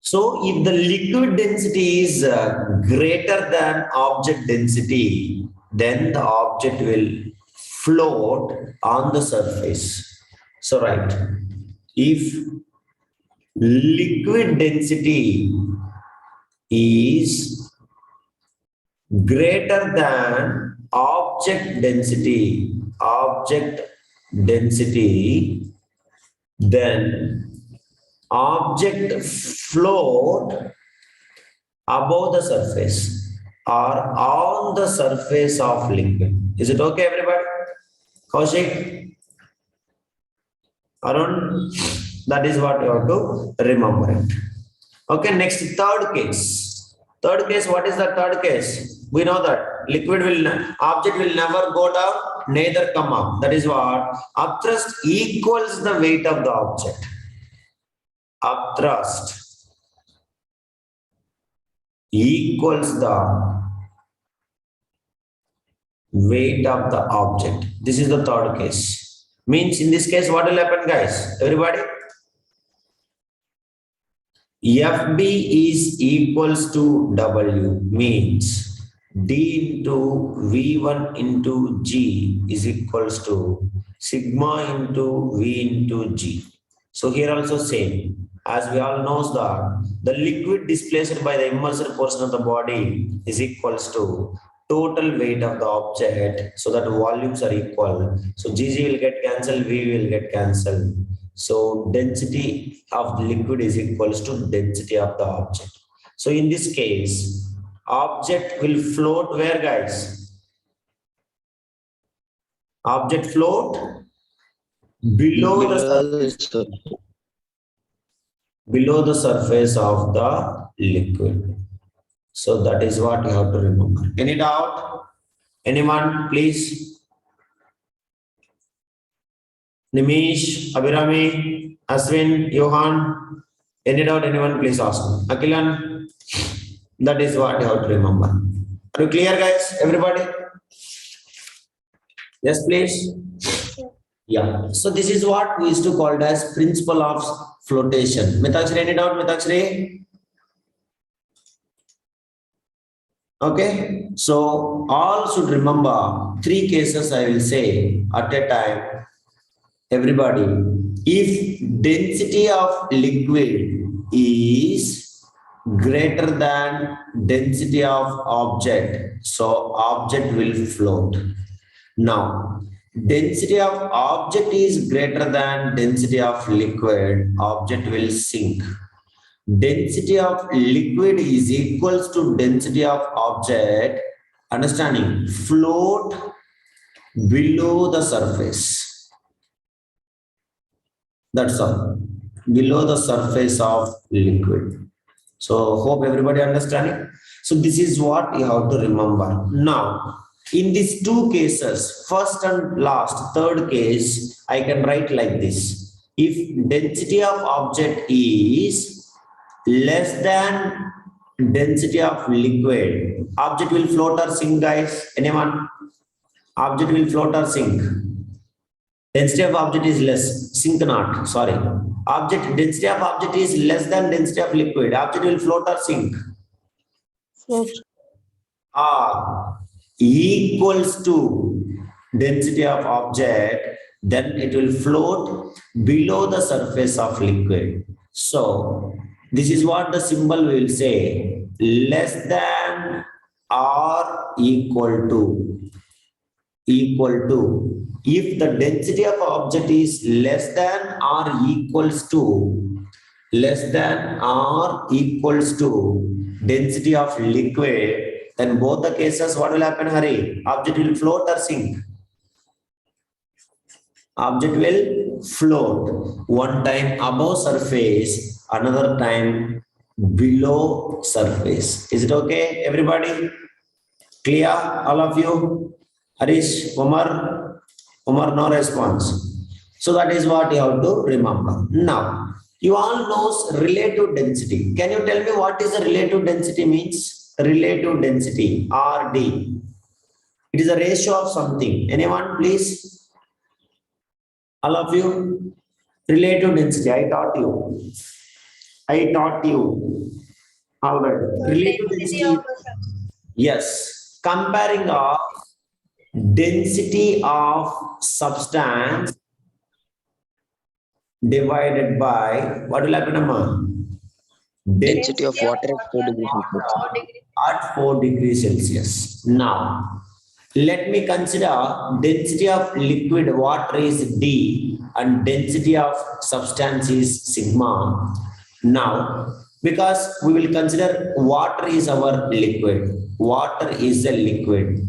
So if the liquid density is greater than object density, then the object will float on the surface. So right, if liquid density is greater than object density, then object float above the surface or on the surface of liquid. Is it okay, everybody? Kaushik? Arun? That is what you have to remember it. Okay, next, third case. Third case, what is the third case? We know that object will never go down, neither come up. That is what? Upthrust equals the weight of the object. Upthrust equals the weight of the object. This is the third case. Means in this case, what will happen, guys? Everybody? FB is equals to W, means D into V1 into G is equals to sigma into V into G. So here also same. As we all know that the liquid displaced by the immersed portion of the body is equals to total weight of the object, so that volumes are equal. So GG will get cancelled, V will get cancelled. So density of the liquid is equals to density of the object. So in this case, object will float where, guys? Object float below the surface of the liquid. So that is what you have to remember. Any doubt? Anyone, please? Nimish, Abhirami, Aswin, Johan. Any doubt? Anyone, please ask me. Akilan, that is what you have to remember. Are you clear, guys? Everybody? Yes, please. Yeah. So this is what we used to call as principle of flotation. Mithakshri, any doubt, Mithakshri? Okay. So all should remember 3 cases I will say at a time. Everybody, if density of liquid is greater than density of object, so object will float. Now, density of object is greater than density of liquid, object will sink. Density of liquid is equals to density of object, understanding, float below the surface. That's all, below the surface of liquid. So hope everybody understanding. So this is what you have to remember. Now in these 2 cases, first and last, third case, I can write like this. If density of object is less than density of liquid, object will float or sink, guys? Anyone? Object will float or sink? Density of object is less, sink not, sorry. Density of object is less than density of liquid. Object will float or sink? Float. Equals to density of object, then it will float below the surface of liquid. So this is what the symbol will say, less than or equal to. If the density of object is less than or equals to density of liquid, then both the cases, what will happen, Hari? Object will float or sink? Object will float, one time above surface, another time below surface. Is it okay, everybody? Clear, all of you? Harish, Umar, no response. So that is what you have to remember. Now, you all knows relative density. Can you tell me what is the relative density means? Relative density, RD. It is a ratio of something. Anyone, please? All of you? Relative density, I taught you. I taught you. All right. Relative density. Yes. Comparing of density of substance divided by what will happen, Amma? Density of water at 4 degrees Celsius. At 4 degrees Celsius. Now, let me consider density of liquid water is D and density of substance is sigma. Now, because we will consider water is our liquid, water is a liquid.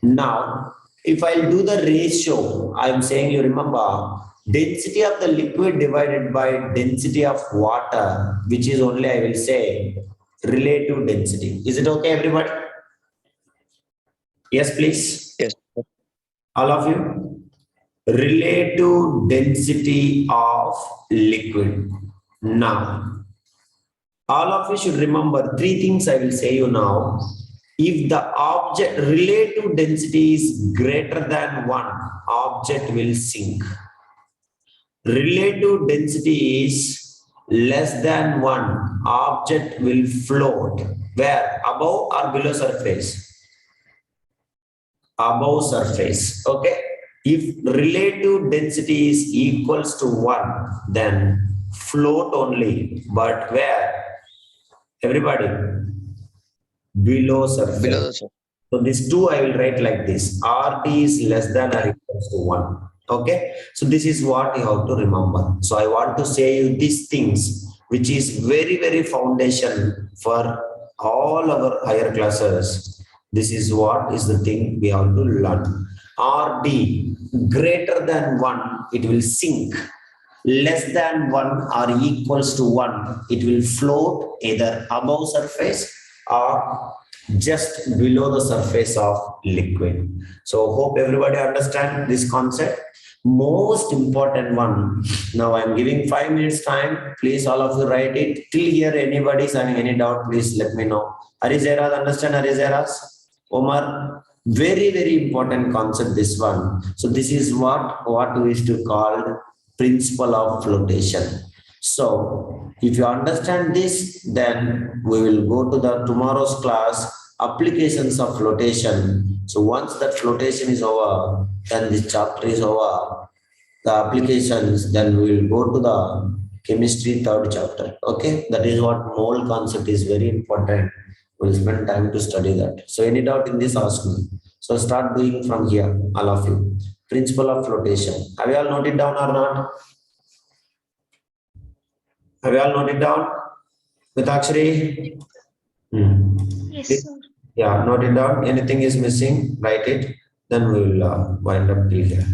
Now, if I'll do the ratio, I'm saying you remember density of the liquid divided by density of water, which is only I will say relative density. Is it okay, everybody? Yes, please. Yes. All of you. Relative density of liquid. Now, all of you should remember three things I will say you now. If the object relative density is greater than 1, object will sink. Relative density is less than 1, object will float. Where? Above or below surface? Above surface. Okay. If relative density is equals to 1, then float only. But where? Everybody? Below surface. Below the surface. So this 2 I will write like this. RT is less than or equals to 1. Okay. So this is what you have to remember. So I want to say you these things, which is very, very foundation for all our higher classes. This is what is the thing we have to learn. RD greater than 1, it will sink. Less than 1 or equals to 1, it will float either above surface or just below the surface of liquid. So hope everybody understand this concept. Most important one. Now I'm giving 5 minutes time. Please all of you write it. Till here anybody is having any doubt, please let me know. Arizeras, understand Arizeras? Omar, very, very important concept this one. So this is what we used to call principle of flotation. So if you understand this, then we will go to the tomorrow's class, applications of flotation. So once that flotation is over, then this chapter is over, the applications, then we will go to the chemistry third chapter. Okay, that is what mole concept is very important. We'll spend time to study that. So any doubt in this, ask me. So start doing from here, all of you. Principle of flotation. Have you all noted down or not? Have you all noted down? Mitakshari? Yes, sir. Yeah, note it down. Anything is missing, write it. Then we will wind up till here.